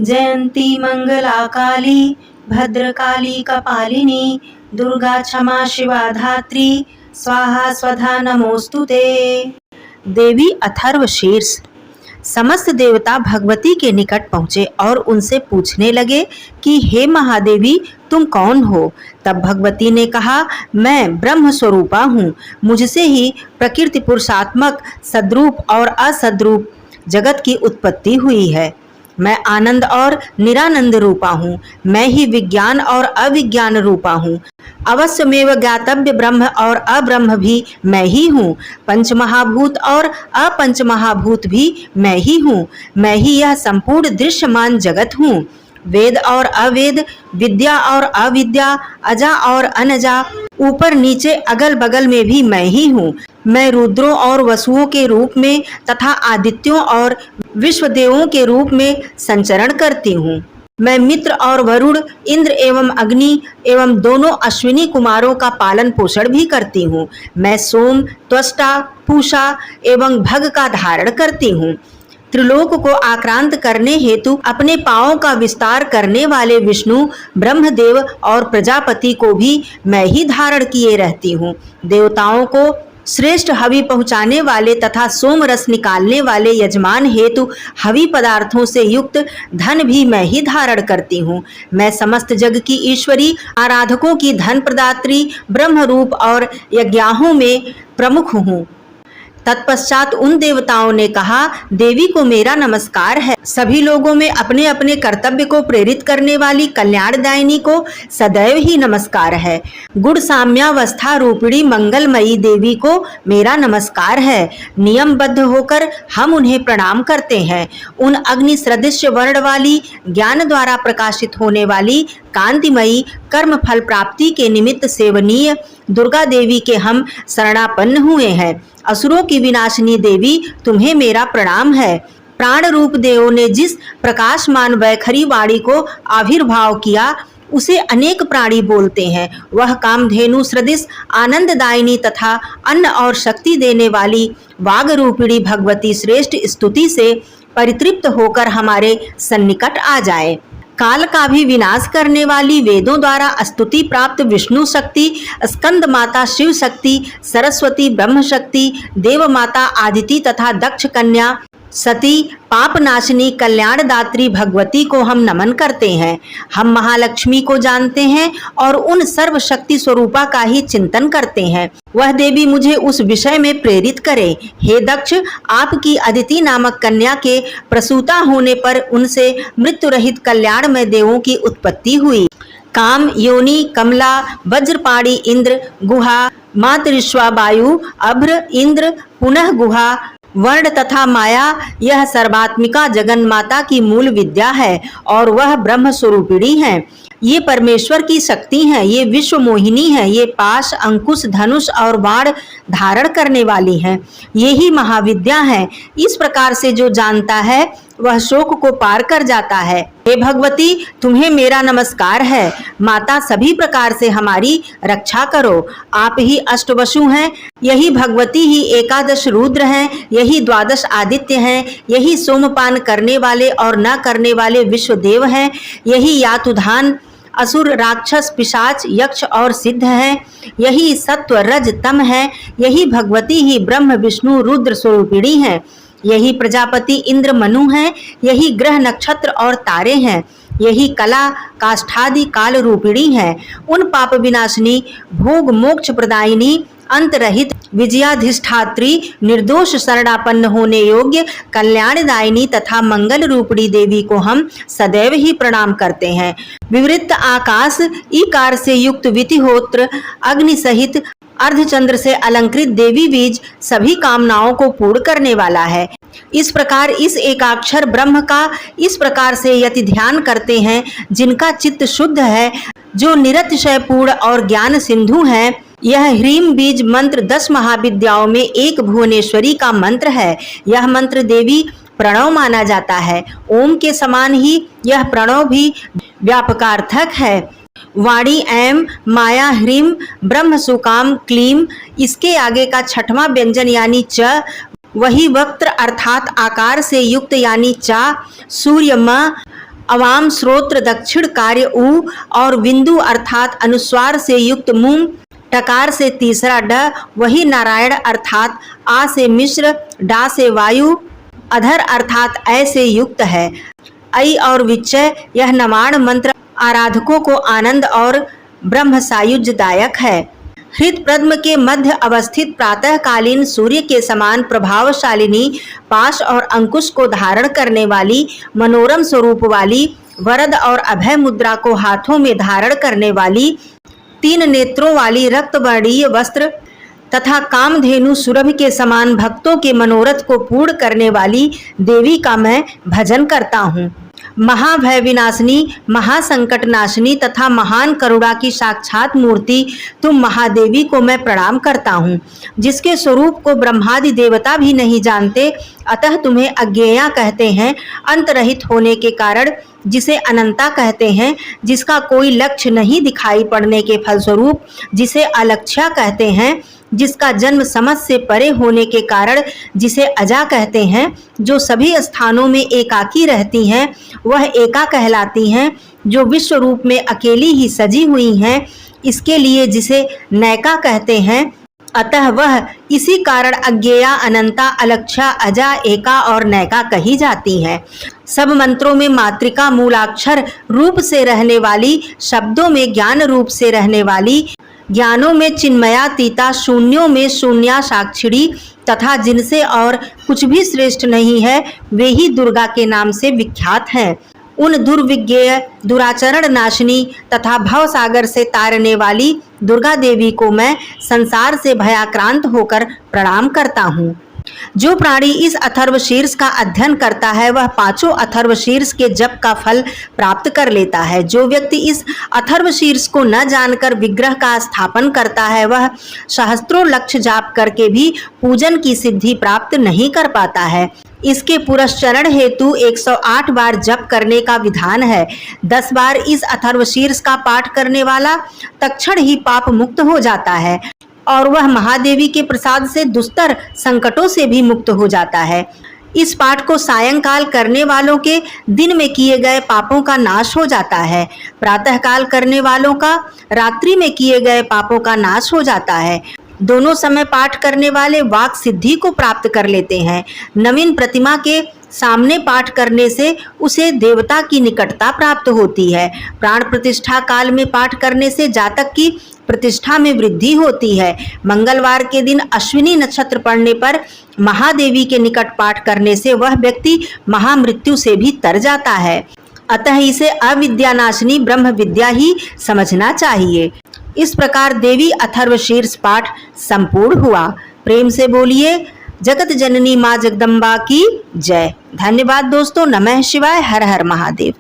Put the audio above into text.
जयंती मंगला काली भद्रकाली कपालिनी दुर्गा क्षमा शिवा धात्री स्वाहा स्वधा नमोस्तुते। देवी अथर्व शीर्ष। समस्त देवता भगवती के निकट पहुँचे और उनसे पूछने लगे कि हे महादेवी, तुम कौन हो? तब भगवती ने कहा, मैं ब्रह्म स्वरूपा हूँ। मुझसे ही प्रकृति पुरुषात्मक सद्रूप और असद्रूप जगत की उत्पत्ति हुई है। मैं आनंद और निरानंद रूपा हूँ। मैं ही विज्ञान और अविज्ञान रूपा हूँ। अवश्यमेव ज्ञातव्य ब्रह्म और अब्रह्म भी मैं ही हूँ। पंचमहाभूत और अपंचमहाभूत भी मैं ही हूँ। मैं ही यह संपूर्ण दृश्यमान जगत हूँ। वेद और अवेद, विद्या और अविद्या, अजा और अनजा, ऊपर नीचे अगल बगल में भी मैं ही हूँ। मैं रुद्रों और वसुओं के रूप में तथा आदित्यों और विश्वदेवों के रूप में संचरण करती हूँ। मैं मित्र और वरुण, इंद्र एवं अग्नि एवं दोनों अश्विनी कुमारों का पालन पोषण भी करती हूँ। मैं सोम, त्वष्टा, पूषा एवं भग का धारण करती हूँ। त्रिलोक को आक्रांत करने हेतु अपने पांवों का विस्तार करने वाले विष्णु, ब्रह्मदेव और प्रजापति को भी मैं ही धारण किए रहती हूँ। देवताओं को श्रेष्ठ हवि पहुँचाने वाले तथा सोम रस निकालने वाले यजमान हेतु हवि पदार्थों से युक्त धन भी मैं ही धारण करती हूँ। मैं समस्त जग की ईश्वरी, आराधकों की धन प्रदात्री, ब्रह्म रूप और यज्ञाहों में प्रमुख हूँ। तत्पश्चात उन देवताओं ने कहा, देवी को मेरा नमस्कार है। सभी लोगों में अपने अपने कर्तव्य को प्रेरित करने वाली कल्याणदायिनी को सदैव ही नमस्कार है। गुण साम्यावस्था रूपिणी मंगलमयी देवी को मेरा नमस्कार है। नियमबद्ध होकर हम उन्हें प्रणाम करते हैं। उन अग्नि सदृश वर्ण वाली, ज्ञान द्वारा प्रकाशित होने वाली, कांतिमयी, कर्म फल प्राप्ति के निमित्त सेवनीय दुर्गा देवी के हम शरणापन्न हुए हैं। असुरों की विनाशिनी देवी, तुम्हें मेरा प्रणाम है। प्राण रूप देवों ने जिस प्रकाशमान वैखरी वाणी को आविर्भाव किया, उसे अनेक प्राणी बोलते हैं। वह कामधेनु सदृश आनंददायिनी तथा अन्न और शक्ति देने वाली वाग रूपिणी भगवती श्रेष्ठ स्तुति से परितृप्त होकर हमारे सन्निकट आ जाए। काल का भी विनाश करने वाली, वेदों द्वारा स्तुति प्राप्त विष्णु शक्ति, स्कंद माता शिव शक्ति, सरस्वती ब्रह्म शक्ति, देव माता आदिति तथा दक्ष कन्या सती, पापनाशिनी कल्याणदात्री भगवती को हम नमन करते हैं। हम महालक्ष्मी को जानते हैं और उन सर्वशक्ति स्वरूपा का ही चिंतन करते हैं। वह देवी मुझे उस विषय में प्रेरित करे। हे दक्ष, आपकी अदिति नामक कन्या के प्रसूता होने पर उनसे मृत्यु रहित कल्याणमय देवों की उत्पत्ति हुई। काम, योनि, कमला, वज्रपाणी, इंद्र, गुहा, मातृश्वा, वायु, अभ्र, इंद्र, पुनः गुहा, वर्ण तथा माया, यह सर्वात्मिका जगन्माता की मूल विद्या है और वह ब्रह्म स्वरूपिणी है। ये परमेश्वर की शक्ति हैं। ये विश्व मोहिनी है। ये पाश, अंकुश, धनुष और बाण धारण करने वाली हैं। ये ही महाविद्या है। इस प्रकार से जो जानता है वह शोक को पार कर जाता है। हे भगवती, तुम्हें मेरा नमस्कार है। माता, सभी प्रकार से हमारी रक्षा करो। आप ही अष्टवसु हैं। यही भगवती ही एकादश रुद्र हैं। यही द्वादश आदित्य हैं। यही सोमपान करने वाले और न करने वाले विश्वदेव हैं। यही यातुधान, असुर, राक्षस, पिशाच, यक्ष और सिद्ध हैं। यही सत्व, रज, तम है। यही भगवती ही ब्रह्म, विष्णु, रुद्र स्वरूपिणी है। यही प्रजापति इंद्र, मनु हैं। यही ग्रह, नक्षत्र और तारे हैं। यही कला, काष्ठादि काल रूपिणी है। उन पाप विनाशिनी, भोग मोक्ष प्रदायिनी, अंत रहित, विजयाधिष्ठात्री, निर्दोष, शरणापन्न होने योग्य, कल्याणदायिनी तथा मंगल रूपिणी देवी को हम सदैव ही प्रणाम करते हैं। विवृत्त आकाश, ईकार से युक्त वितिहोत्र, अग्नि सहित अर्धचंद्र से अलंकृत देवी बीज सभी कामनाओं को पूर्ण करने वाला है। इस प्रकार इस एकाक्षर ब्रह्म का इस प्रकार से यति ध्यान करते हैं जिनका चित्त शुद्ध है, जो निरतिशय पूर्ण और ज्ञान सिंधु है। यह ह्रीम बीज मंत्र 10 महाविद्याओं में एक भुवनेश्वरी का मंत्र है। यह मंत्र देवी प्रणव माना जाता है। ओम के समान ही यह प्रणव भी व्यापकार्थक है। वाणी ऐम, माया ह्रीम, ब्रह्म सुकाम क्लीम, इसके आगे का छठवां व्यंजन यानी च, वही वक्त्र अर्थात आकार से युक्त यानी चा, सूर्य म, अवाम श्रोत्र दक्षिण कार्य उ और बिंदु अर्थात अनुस्वार से युक्त मुंह, टकार से तीसरा ड, वही नारायण अर्थात आ से मिश्र, डा से वायु, अधर अर्थात ऐ से युक्त है। ऐ और विचय यह नवाण मंत्र आराधकों को आनंद और ब्रह्म सायुज्यदायक है। हृद पद्म के मध्य अवस्थित प्रातःकालीन सूर्य के समान प्रभावशालिनी पाश और अंकुश को धारण करने वाली, मनोरम स्वरूप वाली, वरद और अभय मुद्रा को हाथों में धारण करने वाली, 3 नेत्रों वाली रक्तवर्णीय वस्त्र तथा कामधेनु सुरभि के समान भक्तों के मनोरथ को पूर्ण करने वाली देवी का मैं भजन करता हूँ। महाभय विनाशिनी, महासंकट नाशिनी तथा महान करुणा की साक्षात मूर्ति तुम महादेवी को मैं प्रणाम करता हूँ, जिसके स्वरूप को ब्रह्मादि देवता भी नहीं जानते, अतः तुम्हें अज्ञेया कहते हैं। अंतरहित होने के कारण जिसे अनंता कहते हैं, जिसका कोई लक्ष्य नहीं दिखाई पड़ने के फलस्वरूप जिसे अलक्ष्या कहते हैं, जिसका जन्म समझ से परे होने के कारण जिसे अजा कहते हैं, जो सभी स्थानों में एकाकी रहती हैं वह एका कहलाती हैं, जो विश्व रूप में अकेली ही सजी हुई हैं, इसके लिए जिसे नैका कहते हैं, अतः वह इसी कारण अज्ञेया, अनंता, अलक्ष्या, अजा, एका और नैका कही जाती है। सब मंत्रों में मातृका मूलाक्षर रूप से रहने वाली, शब्दों में ज्ञान रूप से रहने वाली, ज्ञानों में चिन्मयातीता, शून्यों में शून्या साक्षिणी तथा जिनसे और कुछ भी श्रेष्ठ नहीं है, वे ही दुर्गा के नाम से विख्यात हैं। उन दुर्विज्ञेय, दुराचरण नाशिनी तथा भव सागर से तारने वाली दुर्गा देवी को मैं संसार से भयाक्रांत होकर प्रणाम करता हूँ। जो प्राणी इस अथर्वशीर्ष का अध्ययन करता है वह 5 अथर्वशीर्ष के जप का फल प्राप्त कर लेता है। जो व्यक्ति इस अथर्वशीर्ष को न जानकर विग्रह का स्थापन करता है वह सहस्त्रों लक्ष जाप करके भी पूजन की सिद्धि प्राप्त नहीं कर पाता है। इसके पुरस्चरण हेतु 108 बार जप करने का विधान है। 10 बार इस अथर्वशीर्ष का पाठ करने वाला तत्क्षण ही पाप मुक्त हो जाता है और वह महादेवी के प्रसाद से दुस्तर संकटों से भी मुक्त हो जाता है। इस पाठ को सायंकाल करने वालों के दिन में किए गए पापों का नाश हो जाता है। प्रातःकाल करने वालों का रात्रि में किए गए पापों का नाश हो जाता है। दोनों समय पाठ करने वाले वाक सिद्धि को प्राप्त कर लेते हैं। नवीन प्रतिमा के सामने पाठ करने से उसे देवता की निकटता प्राप्त होती है। प्राण प्रतिष्ठा काल में पाठ करने से जातक की प्रतिष्ठा में वृद्धि होती है। मंगलवार के दिन अश्विनी नक्षत्र पड़ने पर महादेवी के निकट पाठ करने से वह व्यक्ति महामृत्यु से भी तर जाता है। अतः इसे अविद्यानाशिनी ब्रह्म विद्या ही समझना चाहिए। इस प्रकार देवी अथर्वशीर्ष पाठ संपूर्ण हुआ। प्रेम से बोलिए जगत जननी माँ जगदम्बा की जय। धन्यवाद दोस्तों। नमः शिवाय। हर हर महादेव।